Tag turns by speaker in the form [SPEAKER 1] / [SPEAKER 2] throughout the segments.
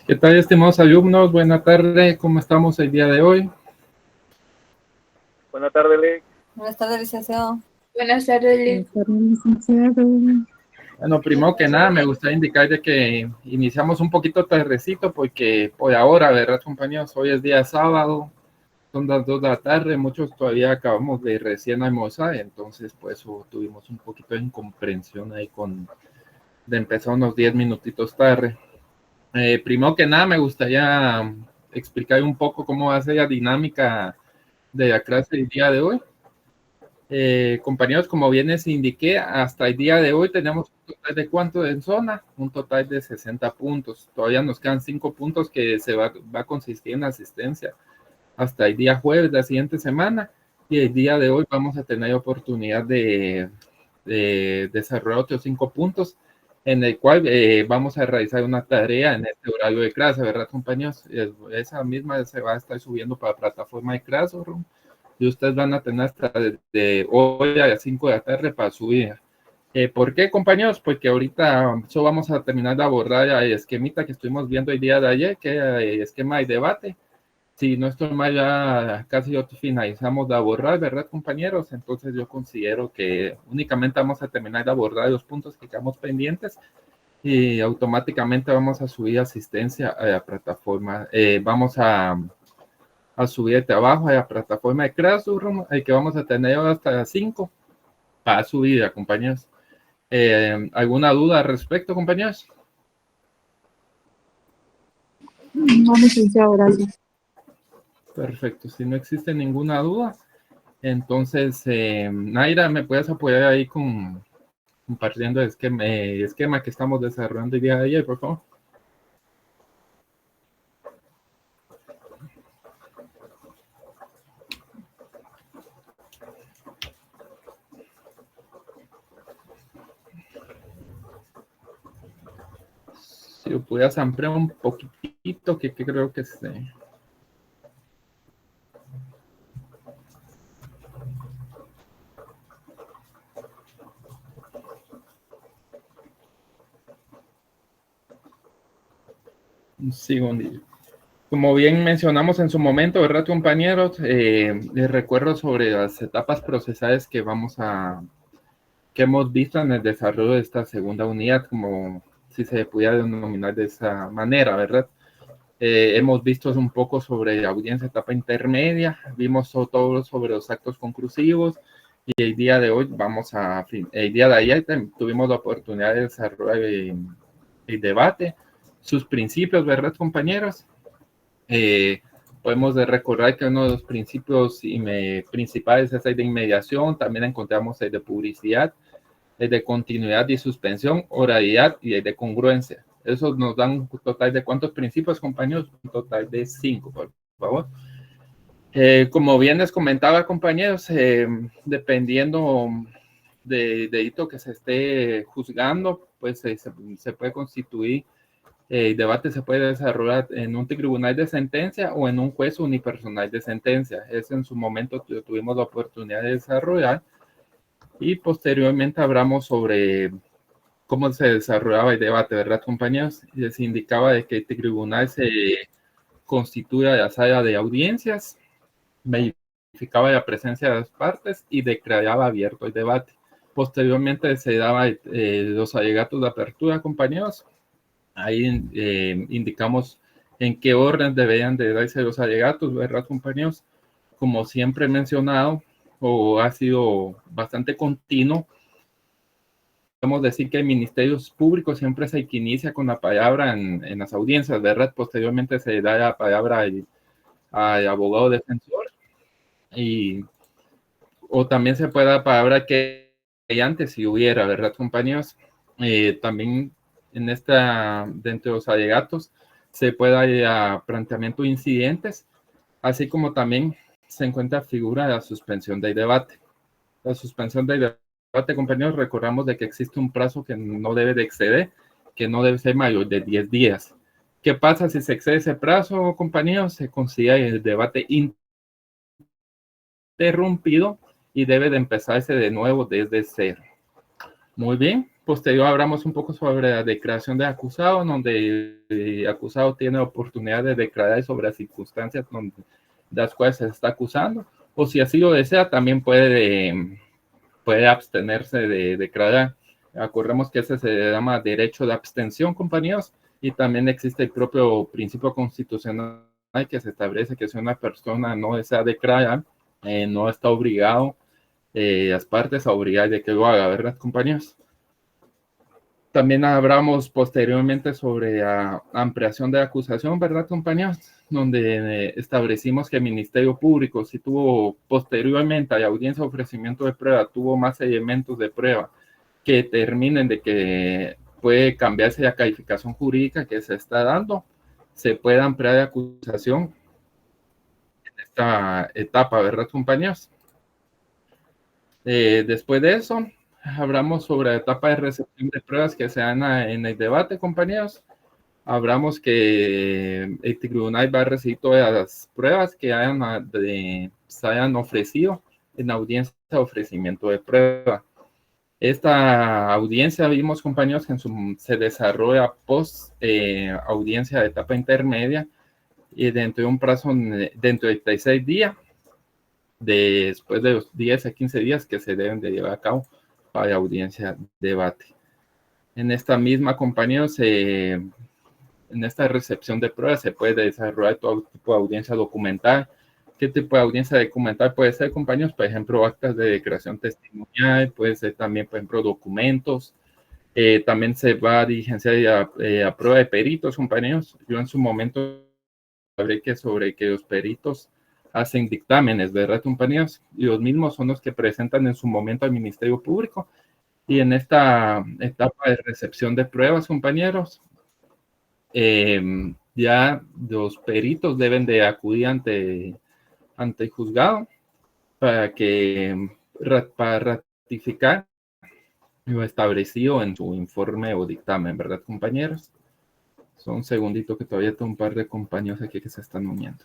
[SPEAKER 1] ¿Qué tal, estimados alumnos? Buena tarde, ¿cómo estamos el día de hoy?
[SPEAKER 2] Buenas tardes, Lic.
[SPEAKER 3] Buenas tardes, licenciado.
[SPEAKER 4] Buenas tardes, Lic.
[SPEAKER 1] Bueno, primero que nada, me gustaría indicar de que iniciamos un poquito tardecito porque por ahora, ¿verdad, compañeros? Hoy es día sábado, son las 2 de la tarde, muchos todavía acabamos de recién almorzar, entonces pues tuvimos un poquito de incomprensión ahí de empezar unos 10 minutitos tarde. Primero que nada, me gustaría explicar un poco cómo va a ser la dinámica de la clase del día de hoy. Compañeros, como bien les indiqué, hasta el día de hoy tenemos un total de ¿cuánto en zona? Un total de 60 puntos. Todavía nos quedan 5 puntos que se va a consistir en asistencia hasta el día jueves de la siguiente semana. Y el día de hoy vamos a tener oportunidad de desarrollar otros 5 puntos en el cual vamos a realizar una tarea en este horario de clase, ¿verdad, compañeros? Esa misma se va a estar subiendo para la plataforma de Classroom y ustedes van a tener hasta de hoy a las 5 de la tarde para subir. ¿Por qué, compañeros? Porque ahorita solo vamos a terminar de abordar el esquemita que estuvimos viendo el día de ayer, que era el esquema de debate. Si no estoy mal, ya casi finalizamos de abordar, ¿verdad, compañeros? Entonces yo considero que únicamente vamos a terminar de abordar los puntos que quedamos pendientes y automáticamente vamos a subir asistencia a la plataforma. Vamos a subir el trabajo a la plataforma de Classroom, el que vamos a tener hasta las 5 para subir, compañeros. ¿Alguna duda al respecto, compañeros?
[SPEAKER 4] No, licenciado, gracias.
[SPEAKER 1] Perfecto, si no existe ninguna duda, entonces, Naira, ¿me puedes apoyar ahí compartiendo el esquema que estamos desarrollando el día de ayer, por favor? Si lo pudieras ampliar un poquitito, que creo que se... Un segundillo. Como bien mencionamos en su momento, ¿verdad, compañeros? Les recuerdo sobre las etapas procesales que hemos visto en el desarrollo de esta segunda unidad, como si se pudiera denominar de esa manera, ¿verdad? Hemos visto un poco sobre audiencia etapa intermedia, vimos todo sobre los actos conclusivos, y el día de hoy el día de ayer tuvimos la oportunidad de desarrollar el debate, sus principios, ¿verdad, compañeros? Podemos recordar que uno de los principios principales es el de inmediación, también encontramos el de publicidad, el de continuidad y suspensión, oralidad y el de congruencia. Eso nos dan un total de ¿cuántos principios, compañeros? Un total de 5, por favor. Como bien les comentaba, compañeros, dependiendo del delito que se esté juzgando, pues se puede constituir, el debate se puede desarrollar en un tribunal de sentencia o en un juez unipersonal de sentencia. Eso en su momento tuvimos la oportunidad de desarrollar, y posteriormente hablamos sobre cómo se desarrollaba el debate, ¿verdad, compañeros? Les indicaba de que el tribunal se constituye la sala de audiencias, verificaba la presencia de las partes y declaraba abierto el debate. Posteriormente se daban los alegatos de apertura, compañeros. Ahí indicamos en qué orden deberían de darse los alegatos, ¿verdad, compañeros? Como siempre he mencionado, o ha sido bastante continuo, podemos decir que el Ministerio Público siempre es el que inicia con la palabra en las audiencias, ¿verdad? Posteriormente se da la palabra al abogado defensor, o también se puede dar palabra que antes si hubiera, ¿verdad, compañeros? También dentro de los alegatos se puede dar planteamiento de incidentes, así como también se encuentra figura de la suspensión del debate. La suspensión del debate, compañeros, recordamos de que existe un plazo que no debe de exceder, que no debe ser mayor de 10 días. ¿Qué pasa si se excede ese plazo, compañeros? Se considera el debate interrumpido y debe de empezarse de nuevo desde cero. Muy bien. Posterior hablamos un poco sobre la declaración de acusado, donde el acusado tiene oportunidad de declarar sobre las circunstancias de las cuales se está acusando, o si así lo desea, también puede abstenerse de declarar. Acordemos que ese se llama derecho de abstención, compañeros, y también existe el propio principio constitucional que se establece que si una persona no desea declarar, no está obligado, las partes a obligar de que lo haga, ¿verdad, compañeros? También hablamos posteriormente sobre la ampliación de la acusación, ¿verdad, compañeros? Donde establecimos que el Ministerio Público, si tuvo posteriormente a la audiencia de ofrecimiento de prueba, tuvo más elementos de prueba que determinen de que puede cambiarse la calificación jurídica que se está dando, se puede ampliar la acusación en esta etapa, ¿verdad, compañeros? Después de eso, hablamos sobre la etapa de recepción de pruebas que se dan en el debate, compañeros. Hablamos que el tribunal va a recibir todas las pruebas que se hayan ofrecido en la audiencia de ofrecimiento de prueba. Esta audiencia, vimos, compañeros, que se desarrolla post audiencia de etapa intermedia, y dentro de un plazo, dentro de 36 días, después de los 10 a 15 días que se deben de llevar a cabo para la audiencia debate. En esta misma, compañeros, en esta recepción de pruebas se puede desarrollar todo tipo de audiencia documental. ¿Qué tipo de audiencia documental puede ser, compañeros? Por ejemplo, actas de declaración testimonial, puede ser también, por ejemplo, documentos. También se va a diligenciar a prueba de peritos, compañeros. Yo en su momento hablé sobre que los peritos hacen dictámenes, ¿verdad, compañeros? Y los mismos son los que presentan en su momento al Ministerio Público. Y en esta etapa de recepción de pruebas, compañeros, ya los peritos deben de acudir ante el juzgado para ratificar lo establecido en su informe o dictamen, ¿verdad, compañeros? Son un segundito que todavía tengo un par de compañeros aquí que se están uniendo.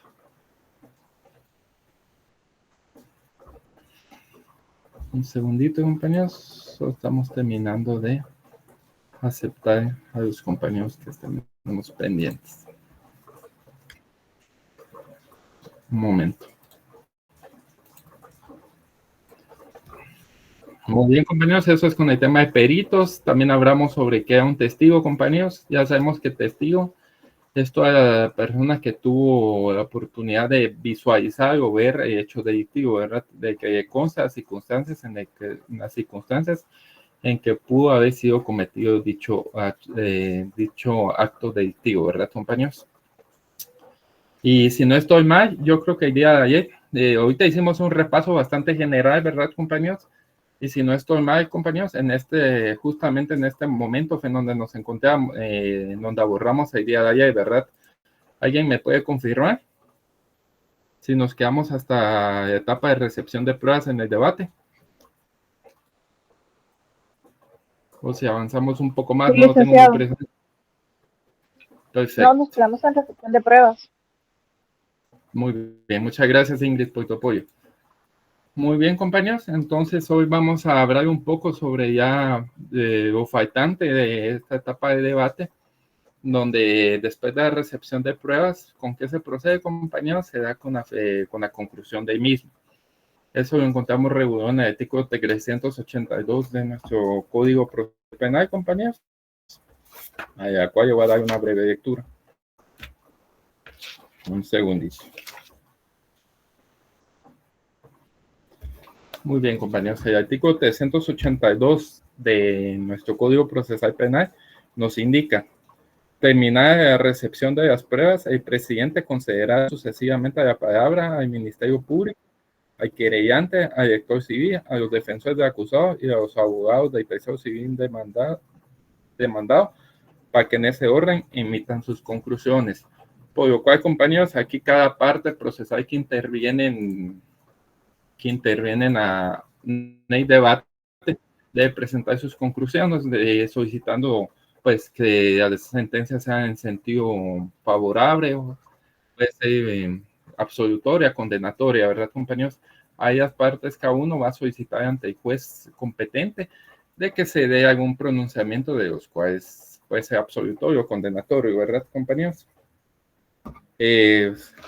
[SPEAKER 1] Un segundito, compañeros. Solo estamos terminando de aceptar a los compañeros que estamos pendientes. Un momento. Muy bien, compañeros, eso es con el tema de peritos. También hablamos sobre qué es un testigo, compañeros. Ya sabemos que testigo es toda la persona que tuvo la oportunidad de visualizar o ver el hecho delictivo, ¿verdad? De que consta las circunstancias en que pudo haber sido cometido dicho acto delictivo, ¿verdad, compañeros? Y si no estoy mal, yo creo que el día de ayer, ahorita hicimos un repaso bastante general, ¿verdad, compañeros? Y si no estoy mal, compañeros, justamente en este momento fue en donde nos encontramos, en donde abordamos el día de ayer, ¿verdad? ¿Alguien me puede confirmar si nos quedamos hasta la etapa de recepción de pruebas en el debate? O si avanzamos un poco más,
[SPEAKER 4] Sí,
[SPEAKER 1] no lo tengo muy
[SPEAKER 4] licenciado.
[SPEAKER 1] presente.
[SPEAKER 4] No,
[SPEAKER 1] Perfecto.
[SPEAKER 4] nos quedamos en recepción de pruebas.
[SPEAKER 1] Muy bien, muchas gracias, Ingrid, por tu apoyo. Muy bien, compañeros, entonces hoy vamos a hablar un poco sobre ya lo faltante de esta etapa de debate, donde después de la recepción de pruebas, ¿con qué se procede, compañeros? Se da con la conclusión del mismo. Eso lo encontramos regulado en el artículo 382 de nuestro Código Penal, compañeros, a la cual yo voy a dar una breve lectura. Un segundito. Muy bien, compañeros. El artículo 382 de nuestro Código Procesal Penal nos indica: terminada la recepción de las pruebas, el presidente concederá sucesivamente la palabra al Ministerio Público, al querellante, al director civil, a los defensores del acusado y a los abogados del tercero civil demandado, para que en ese orden emitan sus conclusiones. Por lo cual, compañeros, aquí cada parte procesal que interviene en el debate debe presentar sus conclusiones, solicitando pues que las sentencias sean en sentido favorable o puede ser absolutoria, condenatoria, ¿verdad, compañeros? Hay las partes, cada uno va a solicitar ante el juez competente de que se dé algún pronunciamiento de los cuales puede ser absolutorio o condenatorio, ¿verdad, compañeros?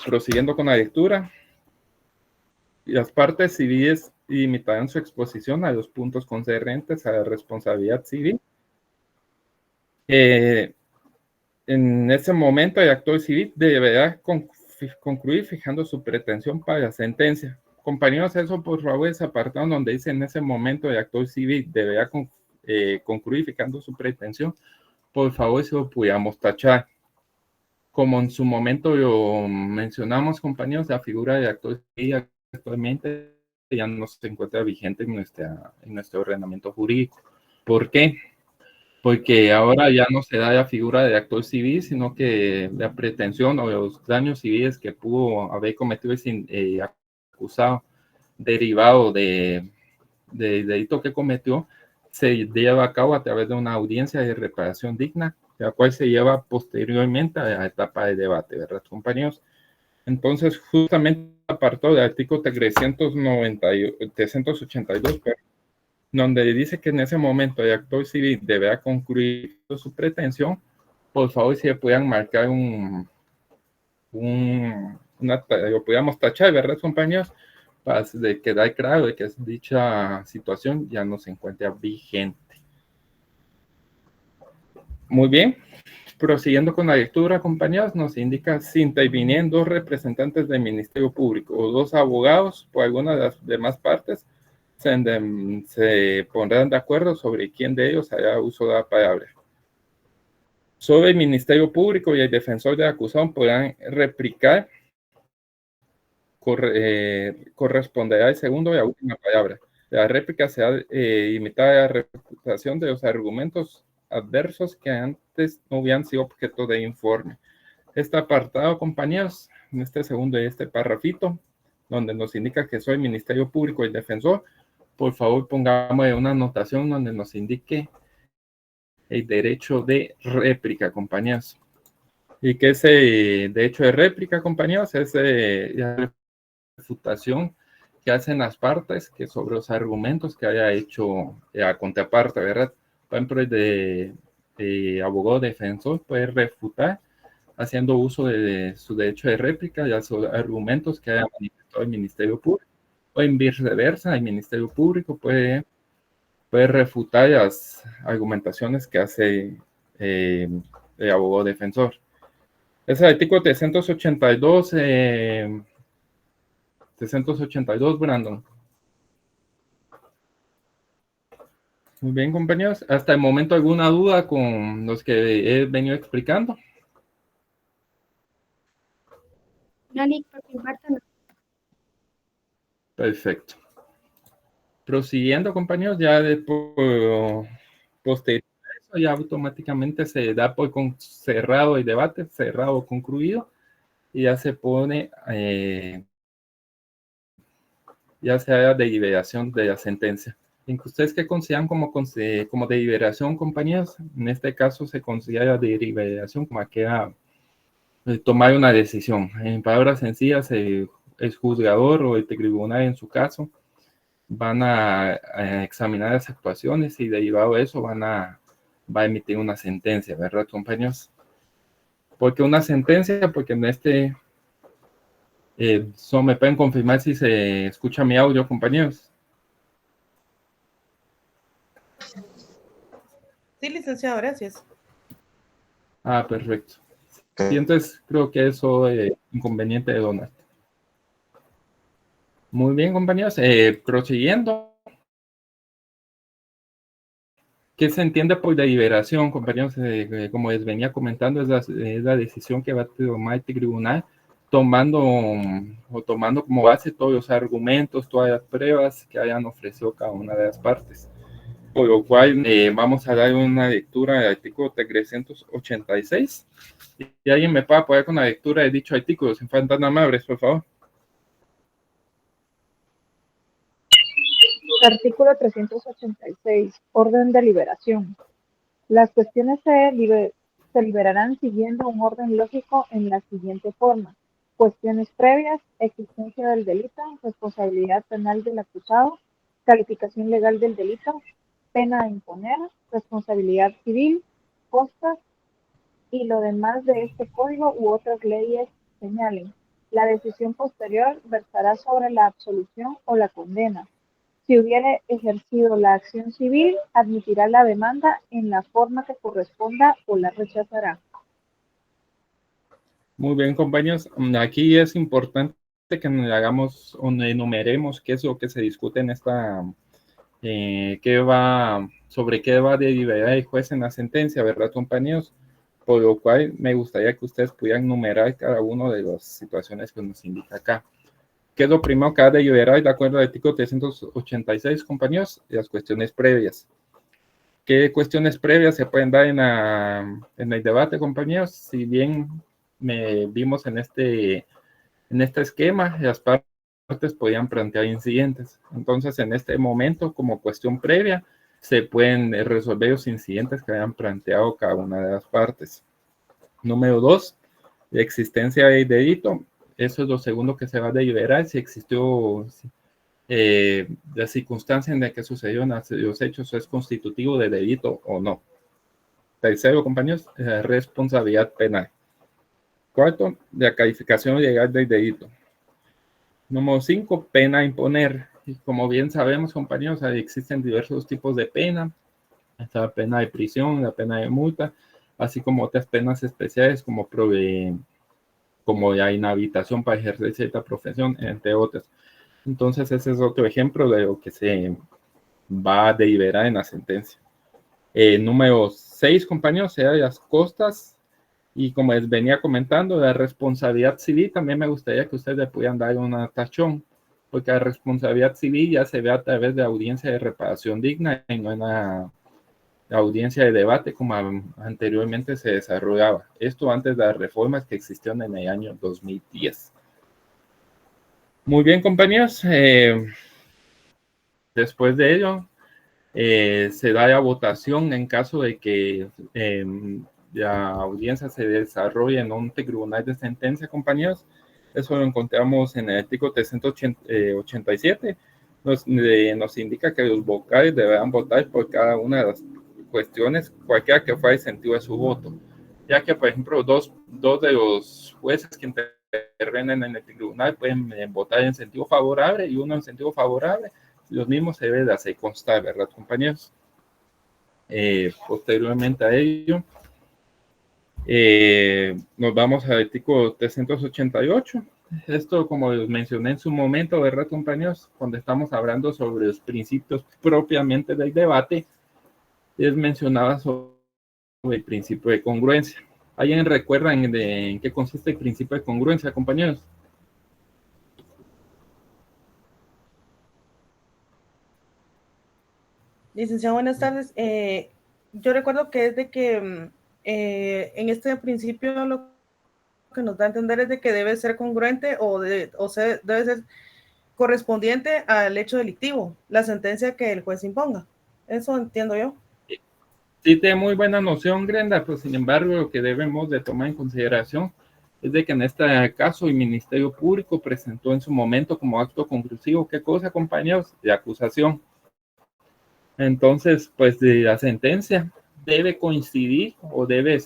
[SPEAKER 1] Prosiguiendo con la lectura, las partes civiles limitarán su exposición a los puntos concernientes a la responsabilidad civil. En ese momento, el actor civil deberá concluir fijando su pretensión para la sentencia. Compañeros, eso por favor es apartado donde dice en ese momento el actor civil deberá concluir fijando su pretensión. Por favor, si lo pudiéramos tachar. Como en su momento lo mencionamos, compañeros, la figura de actor civil actualmente ya no se encuentra vigente en nuestro ordenamiento jurídico. ¿Por qué? Porque ahora ya no se da la figura de actor civil, sino que la pretensión o los daños civiles que pudo haber cometido ese acusado derivado del delito que cometió se lleva a cabo a través de una audiencia de reparación digna, la cual se lleva posteriormente a la etapa de debate, ¿verdad, compañeros? Entonces, justamente apartado del artículo 382, donde dice que en ese momento el actor civil deberá concluir su pretensión, por favor, si le puedan marcar lo podíamos tachar, ¿verdad, compañeros? Para quedar claro de que dicha situación ya no se encuentra vigente. Muy bien, prosiguiendo con la lectura, compañeros, nos indica: si intervienen dos representantes del Ministerio Público o dos abogados por alguna de las demás partes, se pondrán de acuerdo sobre quién de ellos hará uso de la palabra. Sobre el Ministerio Público y el defensor del acusado podrán replicar, corresponderá el segundo y la última palabra. La réplica será limitada a la refutación de los argumentos adversos que antes no habían sido objeto de informe. Este apartado, compañeros, en este segundo y este párrafito, donde nos indica que soy el Ministerio Público y el defensor, por favor pongamos una anotación donde nos indique el derecho de réplica, compañeros. Y que ese derecho de réplica, compañeros, es la refutación que hacen las partes que sobre los argumentos que haya hecho la contraparte, ¿verdad? Por ejemplo, el de abogado defensor puede refutar haciendo uso de su derecho de réplica y a sus argumentos que haya manifestado el Ministerio Público, o en viceversa, el Ministerio Público puede refutar las argumentaciones que hace el abogado defensor. Es el artículo 382, 382, Brandon. Muy bien, compañeros. Hasta el momento, ¿alguna duda con los que he venido explicando?
[SPEAKER 4] No, Nick, por mi parte no.
[SPEAKER 1] Perfecto. Prosiguiendo, compañeros, ya posterior a eso, ya automáticamente se da por cerrado el debate, cerrado o concluido, y ya se pone, ya se haga deliberación de la sentencia. ¿Ustedes qué consideran como deliberación, compañeros? En este caso se considera deliberación como que tomar una decisión. En palabras sencillas, el juzgador o el tribunal en su caso van a examinar las actuaciones y derivado de eso va a emitir una sentencia, ¿verdad, compañeros? Porque una sentencia, porque en me pueden confirmar si se escucha mi audio, compañeros.
[SPEAKER 2] Sí, licenciado, gracias.
[SPEAKER 1] Ah, perfecto. Sí, entonces creo que eso es inconveniente de Donald. Muy bien, compañeros. Prosiguiendo. ¿Qué se entiende por deliberación, compañeros? Como les venía comentando, es la decisión que va a tomar el tribunal, tomando como base todos los argumentos, todas las pruebas que hayan ofrecido cada una de las partes. Por lo cual, vamos a dar una lectura del artículo 386. Y alguien me puede apoyar con la lectura de dicho artículo, sin falta tan amables, por favor.
[SPEAKER 4] Artículo 386. Orden de liberación. Las cuestiones se liberarán siguiendo un orden lógico en la siguiente forma. Cuestiones previas, existencia del delito, responsabilidad penal del acusado, calificación legal del delito, pena a imponer, responsabilidad civil, costas y lo demás de este código u otras leyes señalen. La decisión posterior versará sobre la absolución o la condena. Si hubiere ejercido la acción civil, admitirá la demanda en la forma que corresponda o la rechazará.
[SPEAKER 1] Muy bien, compañeros. Aquí es importante que hagamos o enumeremos qué es lo que se discute en esta, sobre qué va a deliberar el juez en la sentencia, ¿verdad, compañeros? Por lo cual me gustaría que ustedes pudieran enumerar cada una de las situaciones que nos indica acá. ¿Qué es lo primero que va a deliberar de acuerdo al artículo 386, compañeros? Las cuestiones previas. ¿Qué cuestiones previas se pueden dar en el debate, compañeros? Si bien vimos en este esquema, las partes podían plantear incidentes. Entonces, en este momento, como cuestión previa, se pueden resolver los incidentes que hayan planteado cada una de las partes. Número 2, la existencia del delito. Eso es lo segundo que se va a deliberar, si existió la circunstancia en la que sucedieron los hechos es constitutivo de delito o no. Tercero, compañeros, responsabilidad penal. Cuarto, la calificación legal del delito. Número 5, pena a imponer. Y como bien sabemos, compañeros, existen diversos tipos de pena. Está la pena de prisión, la pena de multa, así como otras penas especiales como la inhabilitación para ejercer cierta profesión, entre otras. Entonces, ese es otro ejemplo de lo que se va a deliberar en la sentencia. Número 6, compañeros, será las costas. Y como les venía comentando, la responsabilidad civil, también me gustaría que ustedes le pudieran dar una tachón, porque la responsabilidad civil ya se ve a través de audiencia de reparación digna y no en la audiencia de debate como anteriormente se desarrollaba. Esto antes de las reformas que existieron en el año 2010. Muy bien, compañeros. Después de ello, se da la votación en caso de que la audiencia se desarrolle en un tribunal de sentencia, compañeros. Eso lo encontramos en el artículo 387. Nos indica que los vocales deberán votar por cada una de las cuestiones, cualquiera que fuera el sentido de su voto. ya que, por ejemplo, dos de los jueces que intervienen en el tribunal pueden votar en sentido favorable y uno en sentido favorable. Los mismos se debe de hacer constar, ¿verdad, compañeros? Posteriormente a ello, nos vamos al artículo 388. Esto, como les mencioné en su momento, ¿verdad, compañeros? Cuando estamos hablando sobre los principios propiamente del debate, les mencionaba sobre el principio de congruencia. ¿Alguien recuerda en qué consiste el principio de congruencia, compañeros?
[SPEAKER 2] Licenciado, buenas tardes. Yo recuerdo que es de que en este principio lo que nos da a entender es de que debe ser congruente debe ser correspondiente al hecho delictivo, la sentencia que el juez imponga. Eso entiendo yo.
[SPEAKER 1] Sí, tiene muy buena noción, Grenda, pero sin embargo lo que debemos de tomar en consideración es de que en este caso el Ministerio Público presentó en su momento como acto conclusivo, ¿qué cosa, compañeros? De acusación. Entonces, pues de la sentencia debe coincidir o debe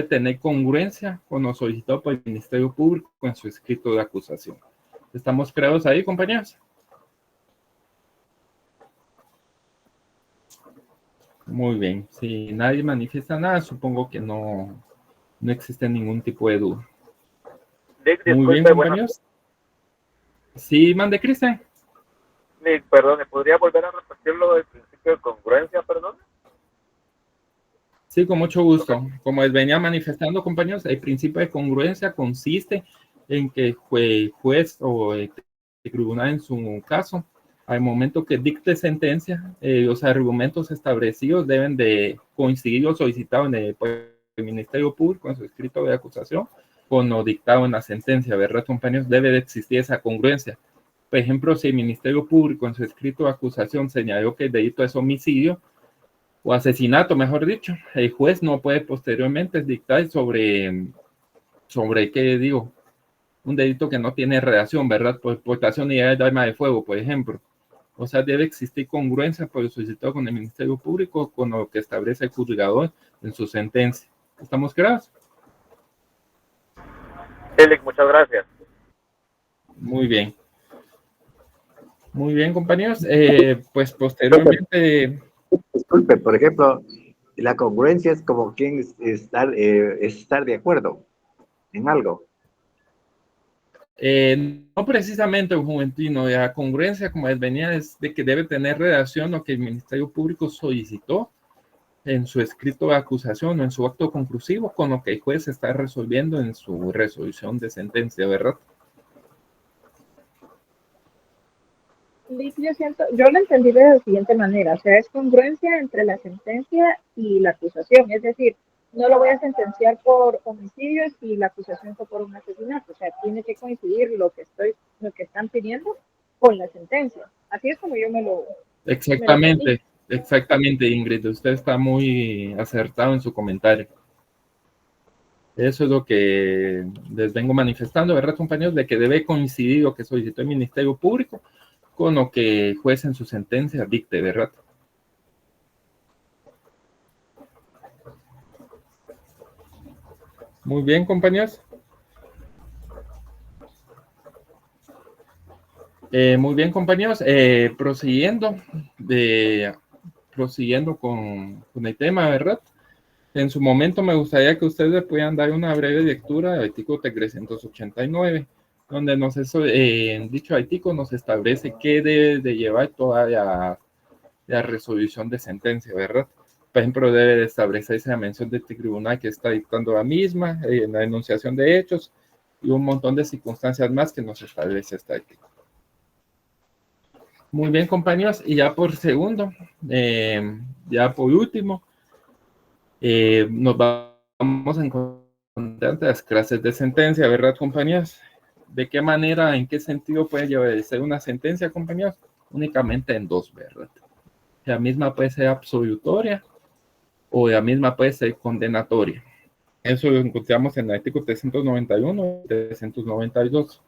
[SPEAKER 1] tener congruencia con lo solicitado por el Ministerio Público en su escrito de acusación. ¿Estamos claros ahí, compañeros? Muy bien. Si nadie manifiesta nada, supongo que no existe ningún tipo de duda. Muy bien, compañeros. Sí, mande, Cristian.
[SPEAKER 3] Perdón, ¿podría volver a repetir lo del principio de congruencia, perdón?
[SPEAKER 1] Sí, con mucho gusto. Como les venía manifestando, compañeros, el principio de congruencia consiste en que el juez o el tribunal, en su caso, al momento que dicte sentencia, los argumentos establecidos deben de coincidir o solicitado en el Ministerio Público en su escrito de acusación con lo dictado en la sentencia, ¿verdad, compañeros? Debe de existir esa congruencia. Por ejemplo, si el Ministerio Público en su escrito de acusación señaló que el delito es homicidio o asesinato, mejor dicho, el juez no puede posteriormente dictar sobre ¿qué digo? Un delito que no tiene relación, ¿verdad? Por portación ilegal de arma de fuego, por ejemplo. O sea, debe existir congruencia por lo solicitado con el Ministerio Público con lo que establece el juzgador en su sentencia. ¿Estamos claros?
[SPEAKER 3] Félix, muchas gracias.
[SPEAKER 1] Muy bien. Muy bien, compañeros. Pues posteriormente...
[SPEAKER 5] Disculpe, por ejemplo, la congruencia es como quien estar de acuerdo en algo.
[SPEAKER 1] No precisamente, Juventino, la congruencia, como les venía, es de que debe tener relación lo que el Ministerio Público solicitó en su escrito de acusación o en su acto conclusivo con lo que el juez está resolviendo en su resolución de sentencia, ¿verdad?
[SPEAKER 4] Yo lo entendí de la siguiente manera, o sea, es congruencia entre la sentencia y la acusación, es decir, no lo voy a sentenciar por homicidio si la acusación fue por un asesinato, o sea, tiene que coincidir lo que están pidiendo con la sentencia. Así es como yo me lo
[SPEAKER 1] Exactamente, exactamente, Ingrid, usted está muy acertado en su comentario. Eso es lo que les vengo manifestando, ¿verdad, compañeros? De que debe coincidir lo que solicitó el Ministerio Público con lo que el juez en su sentencia dicte, ¿verdad? Muy bien, compañeros. Muy bien, compañeros. Prosiguiendo con el tema, ¿verdad? En su momento me gustaría que ustedes puedan dar una breve lectura del artículo 389, donde dicho artículo nos establece qué debe de llevar toda la resolución de sentencia, ¿verdad? Por ejemplo, debe de establecerse la mención del tribunal que está dictando la misma, la enunciación de hechos y un montón de circunstancias más que nos establece este artículo. Muy bien, compañeros, y ya por último, nos vamos a encontrar las clases de sentencia, ¿verdad, compañeros? ¿De qué manera, en qué sentido puede llevarse una sentencia, compañeros? Únicamente en dos, ¿verdad? La misma puede ser absolutoria o la misma puede ser condenatoria. Eso lo encontramos en el artículo 391 y 392.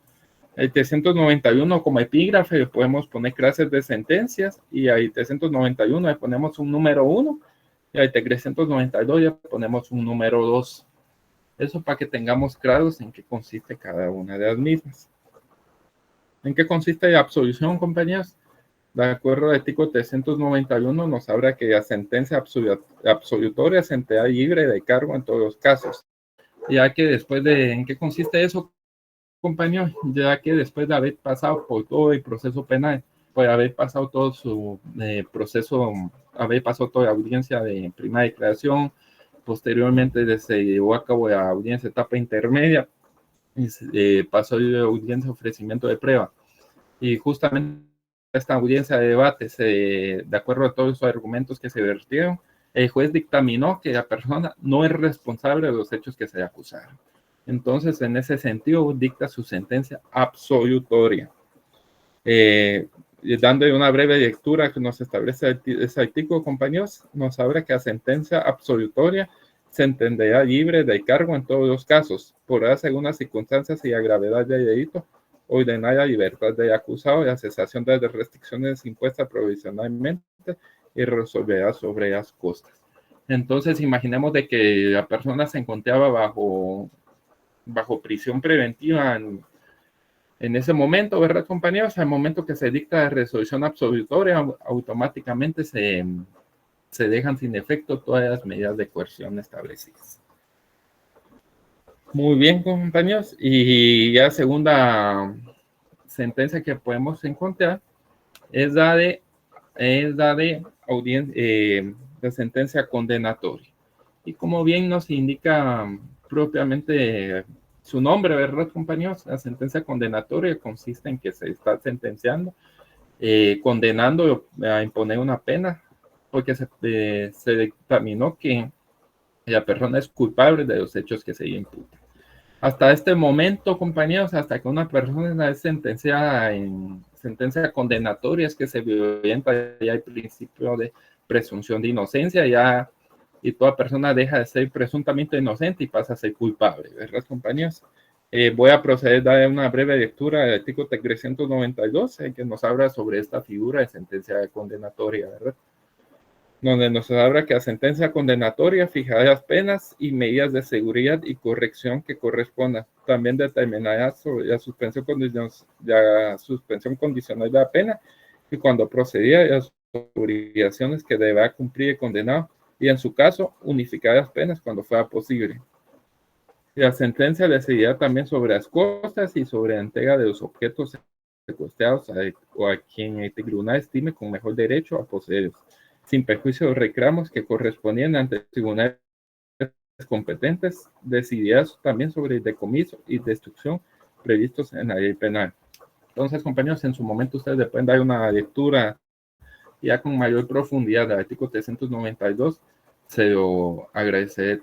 [SPEAKER 1] El 391 como epígrafe le podemos poner clases de sentencias y al 391 le ponemos un número 1 Y ahí 392 ya ponemos un número 2. Eso para que tengamos claros en qué consiste cada una de las mismas. ¿En qué consiste la absolución, compañeros? De acuerdo al artículo 391 nos habla que la sentencia absolutoria se entera libre de cargo en todos los casos. Ya que después de, ¿en qué consiste eso, compañero? Ya que después de haber pasado por todo el proceso penal, por haber pasado todo su proceso, haber pasado toda la audiencia de primera declaración, posteriormente se llevó a cabo la audiencia etapa intermedia, y pasó la audiencia de ofrecimiento de prueba, y justamente esta audiencia de debate, de acuerdo a todos los argumentos que se vertieron, el juez dictaminó que la persona no es responsable de los hechos que se le acusaron. Entonces, en ese sentido, dicta su sentencia absolutoria. Dándole una breve lectura que nos establece ese artículo, compañeros, nos habla que la sentencia absolutoria se entenderá libre de cargo en todos los casos, podrá, según las circunstancias y la gravedad del delito, ordenar la libertad del acusado y la cesación de las restricciones impuestas provisionalmente y resolverá sobre las costas. Entonces, imaginemos de que la persona se encontraba bajo prisión preventiva en ese momento, ¿verdad, compañeros? Al momento que se dicta la resolución absolutoria, automáticamente se dejan sin efecto todas las medidas de coerción establecidas. Muy bien, compañeros. Y ya segunda sentencia que podemos encontrar es la de sentencia condenatoria. Y como bien nos indica propiamente su nombre, ¿verdad, compañeros? La sentencia condenatoria consiste en que se está sentenciando, condenando a imponer una pena, porque se dictaminó que la persona es culpable de los hechos que se le imputan. Hasta este momento, compañeros, hasta que una persona es sentenciada en sentencia condenatoria, es que se violenta ya el principio de presunción de inocencia, y toda persona deja de ser presuntamente inocente y pasa a ser culpable, ¿verdad, compañeros? Voy a proceder a dar una breve lectura del artículo 392, que nos habla sobre esta figura de sentencia condenatoria, ¿verdad? Donde nos habla que la sentencia condenatoria fijará las penas y medidas de seguridad y corrección que correspondan. También determinará sobre la suspensión condicional de la pena y cuando procedía las obligaciones que deberá cumplir el condenado, y en su caso unificar las penas cuando fuera posible. La sentencia decidirá también sobre las costas y sobre la entrega de los objetos secuestrados o a quien el tribunal estime con mejor derecho a poseerlos, sin perjuicio de los reclamos que correspondían ante tribunales competentes. Decidirá también sobre el decomiso y destrucción previstos en la ley penal. Entonces, compañeros, en su momento ustedes le pueden dar una lectura ya con mayor profundidad del artículo 392, se los agradeceré,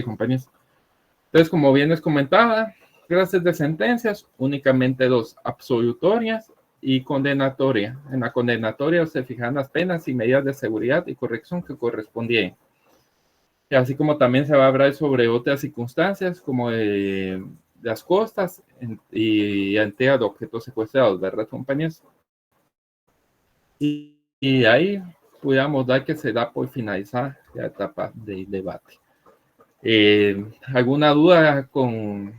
[SPEAKER 1] compañeros. Entonces, como bien les comentaba, clases de sentencias, únicamente dos, absolutorias y condenatoria. En la condenatoria se fijan las penas y medidas de seguridad y corrección que correspondían. Y así como también se va a hablar sobre otras circunstancias, como las costas y entrega de objetos secuestrados, ¿verdad, compañeros? Y ahí pudiéramos dar que se da por finalizar la etapa del debate. ¿Alguna duda con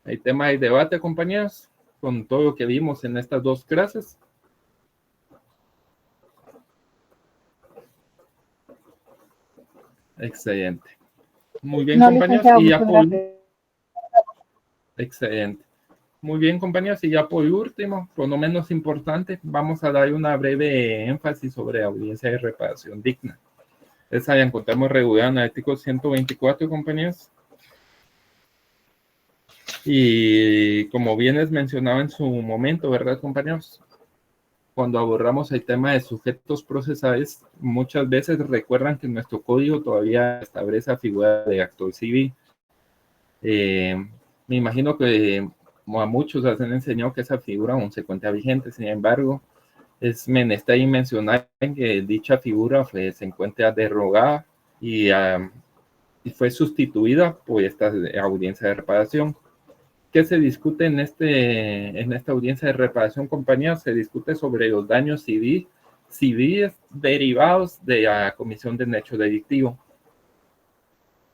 [SPEAKER 1] el tema del debate, compañeros? Con todo lo que vimos en estas dos clases. Excelente. Muy bien, compañeros. Y ya por... Excelente. Muy bien, compañeros. Y ya por último, por no menos importante, vamos a dar una breve énfasis sobre audiencia de reparación digna. Esa ya encontramos regulada en el artículo 124, compañeros. Y como bien les mencionaba en su momento, ¿verdad, compañeros? Cuando abordamos el tema de sujetos procesales, muchas veces recuerdan que nuestro código todavía establece la figura de actor civil. Me imagino que a muchos les han enseñado que esa figura aún se encuentra vigente. Sin embargo, es menester mencionar que dicha figura se encuentra derogada y fue sustituida por esta audiencia de reparación. ¿Qué se discute en esta audiencia de reparación, compañeros? Se discute sobre los daños civiles civiles derivados de la comisión de un hecho delictivo.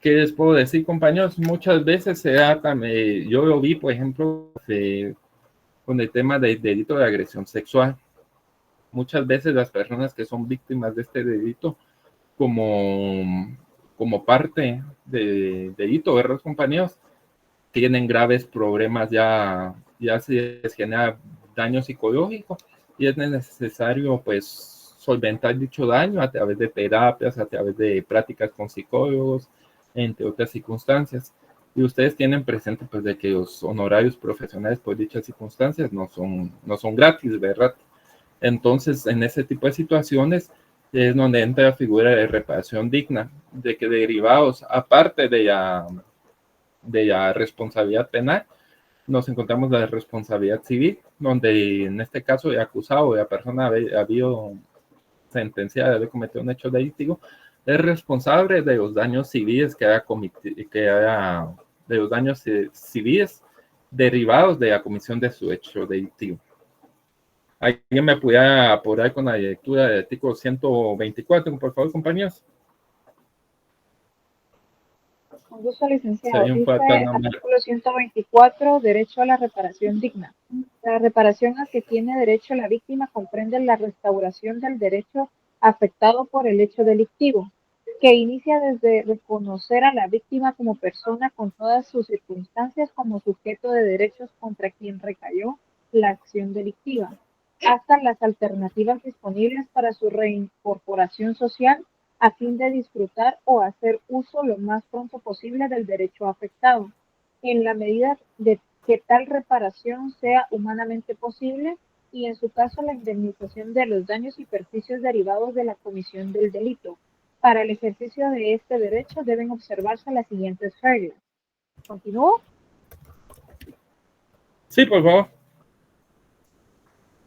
[SPEAKER 1] ¿Qué les puedo decir, compañeros? Muchas veces se da, yo lo vi, por ejemplo, con el tema del delito de agresión sexual. Muchas veces las personas que son víctimas de este delito, como parte del delito, ¿verdad, compañeros? Tienen graves problemas, ya se les genera daño psicológico y es necesario, pues, solventar dicho daño a través de terapias, a través de prácticas con psicólogos, entre otras circunstancias. Y ustedes tienen presente, pues, de que los honorarios profesionales por dichas circunstancias no son gratis, ¿verdad? Entonces, en ese tipo de situaciones es donde entra la figura de reparación digna, de que derivados, aparte de la responsabilidad penal, nos encontramos la responsabilidad civil, donde en este caso el acusado o la persona ha habido sentenciada de haber cometido un hecho delictivo, es responsable de los daños civiles de los daños civiles derivados de la comisión de su hecho delictivo. ¿Alguien me pudiera apurar con la lectura del artículo 124, por favor, compañeros?
[SPEAKER 4] Con gusto, licenciado.
[SPEAKER 1] Sería un
[SPEAKER 4] Dice
[SPEAKER 1] fatal
[SPEAKER 4] artículo 124, derecho a la reparación digna. La reparación a que tiene derecho la víctima comprende la restauración del derecho afectado por el hecho delictivo, que inicia desde reconocer a la víctima como persona con todas sus circunstancias como sujeto de derechos contra quien recayó la acción delictiva, hasta las alternativas disponibles para su reincorporación social a fin de disfrutar o hacer uso lo más pronto posible del derecho afectado, en la medida de que tal reparación sea humanamente posible y en su caso la indemnización de los daños y perjuicios derivados de la comisión del delito. Para el ejercicio de este derecho deben observarse las siguientes reglas. ¿Continúo?
[SPEAKER 1] Sí, por favor.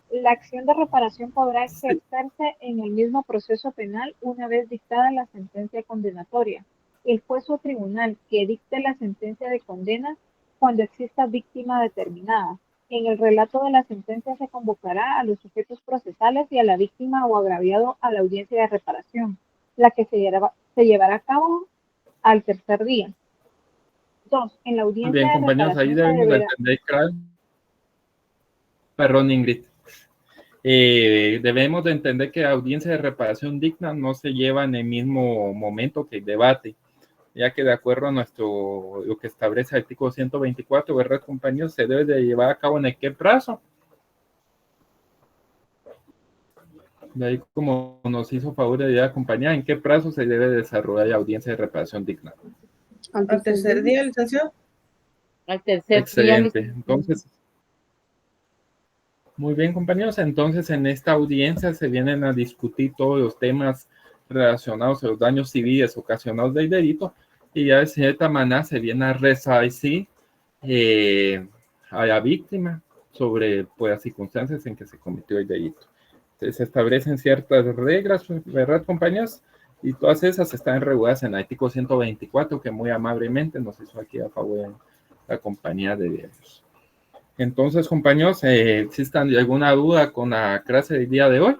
[SPEAKER 4] La acción de reparación podrá ejercerse en el mismo proceso penal una vez dictada la sentencia condenatoria. El juez o tribunal que dicte la sentencia de condena cuando exista víctima determinada. En el relato de la sentencia se convocará a los sujetos procesales y a la víctima o agraviado a la audiencia de reparación, la que se llevará a cabo al tercer día. 2. En la audiencia
[SPEAKER 1] Bien,
[SPEAKER 4] de
[SPEAKER 1] compañeros, ahí
[SPEAKER 4] reparación se
[SPEAKER 1] debemos de
[SPEAKER 4] deberá...
[SPEAKER 1] entender, perdón, Ingrid. Debemos de entender que la audiencia de reparación digna no se lleva en el mismo momento que el debate, ya que de acuerdo a lo que establece el artículo 124, ¿verdad, compañeros? Se debe de llevar a cabo en qué plazo. De ahí, como nos hizo favor de acompañar, ¿en qué plazo se debe desarrollar la audiencia de reparación digna?
[SPEAKER 2] Al tercer día, licenciado.
[SPEAKER 6] Al tercer
[SPEAKER 1] Excelente.
[SPEAKER 6] día.
[SPEAKER 1] Entonces, muy bien, compañeros. Entonces, en esta audiencia se vienen a discutir todos los temas relacionados a los daños civiles ocasionados del delito y ya de cierta manera se viene a resarcir a la víctima sobre, pues, las circunstancias en que se cometió el delito. Entonces, se establecen ciertas reglas, ¿verdad, compañeros? Y todas esas están reguladas en el artículo 124, que muy amablemente nos hizo aquí a favor de la compañía de ellos. Entonces, compañeros, ¿existen alguna duda con la clase del día de hoy?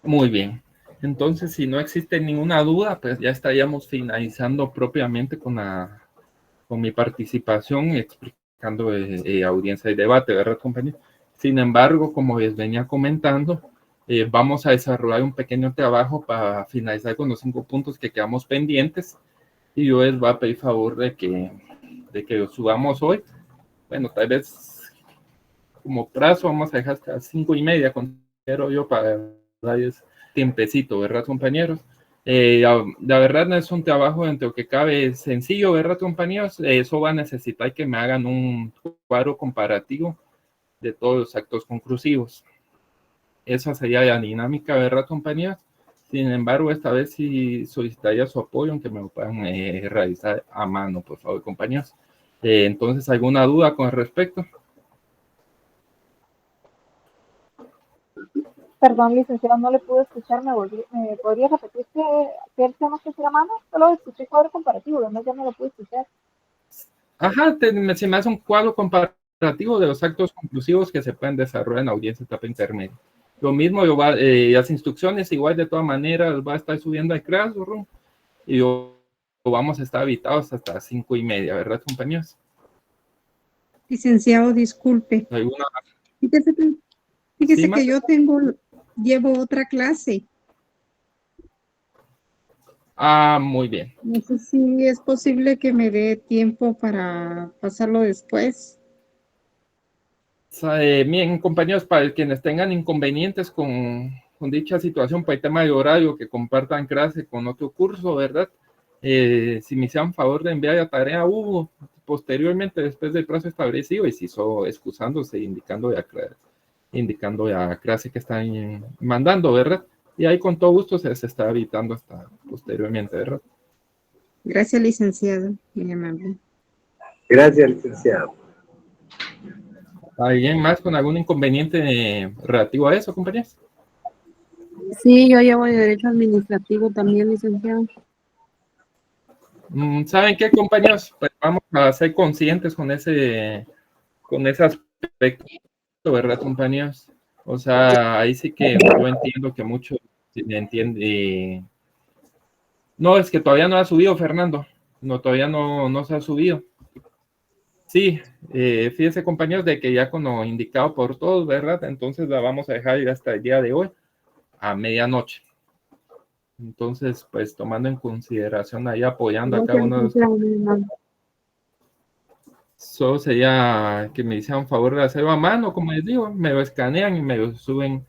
[SPEAKER 1] Muy bien. Entonces, si no existe ninguna duda, pues ya estaríamos finalizando propiamente con mi participación explicando audiencia y debate, ¿verdad, compañeros? Sin embargo, como les venía comentando, vamos a desarrollar un pequeño trabajo para finalizar con los 5 puntos que quedamos pendientes y yo les voy a pedir favor de que lo subamos hoy. Bueno, tal vez como plazo vamos a dejar hasta 5:30, considero yo, para darles tiempecito, ¿verdad, compañeros? La verdad no es un trabajo dentro que cabe sencillo, ¿verdad, compañeros? Eso va a necesitar que me hagan un cuadro comparativo de todos los actos conclusivos. Esa sería la dinámica, ¿verdad, compañeros? Sin embargo, esta vez sí solicitaría su apoyo, aunque me lo puedan realizar a mano, por favor, compañeros. Entonces, ¿alguna duda con respecto?
[SPEAKER 4] Perdón, licenciado, no le pude escuchar. ¿Me podría repetir qué tenemos que hacer a mano? Solo escuché cuadro comparativo, además ya no lo pude escuchar.
[SPEAKER 1] Ajá, se me hace un cuadro comparativo narrativo de los actos conclusivos que se pueden desarrollar en audiencia etapa intermedia. Lo mismo, las instrucciones igual de todas maneras va a estar subiendo al Classroom y vamos a estar habitados hasta las 5:30, ¿verdad, compañeros?
[SPEAKER 7] Licenciado, disculpe.
[SPEAKER 1] ¿Alguna?
[SPEAKER 7] Fíjese
[SPEAKER 1] Sí,
[SPEAKER 7] que yo llevo otra clase.
[SPEAKER 1] Muy bien.
[SPEAKER 7] No sé si es posible que me dé tiempo para pasarlo después.
[SPEAKER 1] Bien, compañeros, para quienes tengan inconvenientes con dicha situación, para el tema de horario, que compartan clase con otro curso, ¿verdad? Si me hicieran favor de enviar la tarea a Hugo posteriormente, después del plazo establecido, y si hizo excusándose, indicando la clase que están mandando, ¿verdad? Y ahí con todo gusto se está evitando hasta posteriormente, ¿verdad?
[SPEAKER 7] Gracias, licenciado. Muy amable.
[SPEAKER 5] Gracias, licenciado.
[SPEAKER 1] ¿Alguien más con algún inconveniente relativo a eso, compañeros?
[SPEAKER 6] Sí, yo llevo de derecho administrativo también, licenciado.
[SPEAKER 1] ¿Saben qué, compañeros? Pues vamos a ser conscientes con ese aspecto, ¿verdad, compañeros? O sea, ahí sí que yo entiendo que muchos entienden. No, es que todavía no ha subido, Fernando. No, todavía no se ha subido. Sí, fíjense, compañeros, de que ya con lo indicado por todos, ¿verdad? Entonces la vamos a dejar ir hasta el día de hoy, a medianoche. Entonces, pues tomando en consideración ahí apoyando a cada uno de los... Solo sería que me hicieran favor de hacerlo a mano, como les digo, me lo escanean y me lo suben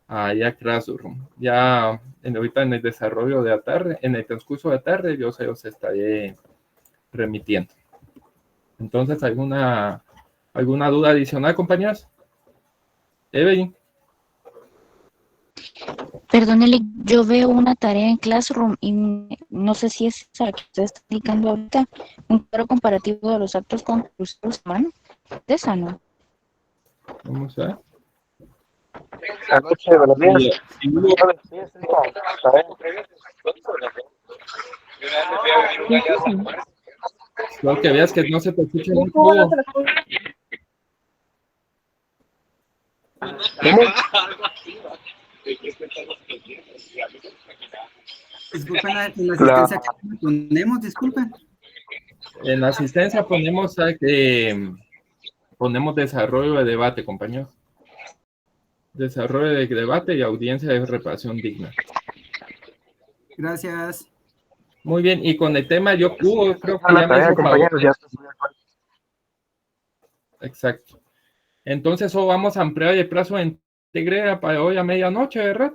[SPEAKER 1] allá a Classroom. Ya ahorita en el desarrollo de la tarde, en el transcurso de la tarde, yo se los estaré remitiendo. Entonces, ¿alguna duda adicional, compañeros? Evelyn.
[SPEAKER 8] Perdónele, yo veo una tarea en Classroom y no sé si es esa que usted está explicando ahorita, un cuadro comparativo de los actos conclusivos a mano. ¿De esa no?
[SPEAKER 1] Vamos a ver.
[SPEAKER 3] Anoche, buenos días.
[SPEAKER 1] Lo que veas que no se te escucha
[SPEAKER 2] Muy
[SPEAKER 1] mucho.
[SPEAKER 2] bueno, se las puedo-
[SPEAKER 9] Disculpen, en la asistencia que ponemos, disculpen.
[SPEAKER 1] En la asistencia ponemos desarrollo de debate, compañeros. Desarrollo de debate y audiencia de reparación digna.
[SPEAKER 9] Gracias.
[SPEAKER 1] Muy bien, y con el tema yo creo que
[SPEAKER 3] La
[SPEAKER 1] ya me
[SPEAKER 3] tarea,
[SPEAKER 1] hizo favor.
[SPEAKER 3] compañeros, ya está.
[SPEAKER 1] Exacto. Entonces, solo vamos a ampliar el plazo de entrega para hoy a medianoche, ¿verdad?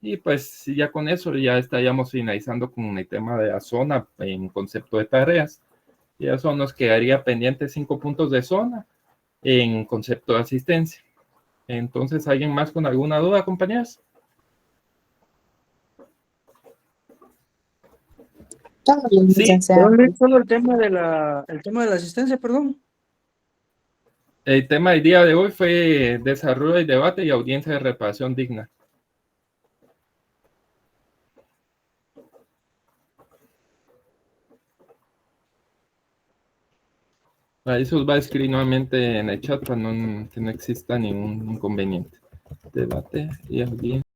[SPEAKER 1] Y pues ya con eso ya estaríamos finalizando con el tema de la zona en concepto de tareas. Y eso nos quedaría pendiente 5 puntos de zona en concepto de asistencia. Entonces, ¿alguien más con alguna duda, compañeros? Sí,
[SPEAKER 9] Solo el tema de la asistencia, perdón.
[SPEAKER 1] el tema del día de hoy fue desarrollo del debate y audiencia de reparación digna. Ahí se os va a escribir nuevamente en el chat para que no exista ningún inconveniente. Debate y audiencia.